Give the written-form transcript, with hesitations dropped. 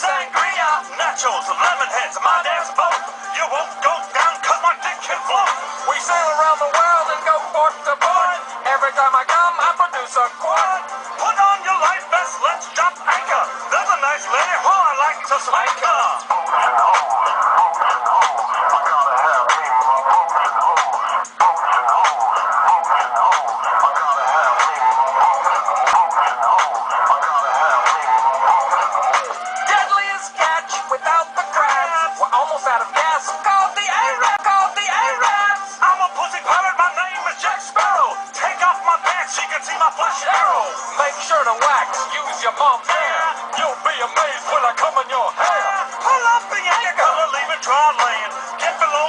Sangria, nachos, lemon heads, my damn boat. You won't go down 'cause my dick can float. We sail around the world and go port to port. Every time I come, I produce a quart. Put on your life vest, let's drop anchor. There's a nice lady who I like to spank her. Deadliest catch without the crabs. We're almost out of gas. Called the Arabs. I'm a pussy pirate, my name is Jack Sparrow. Take off my pants, she can see my flesh arrow. Make sure to wax, use your mom's hair. You'll be amazed when I come in your hair. Pull up the anchor, leave it dry land. Get below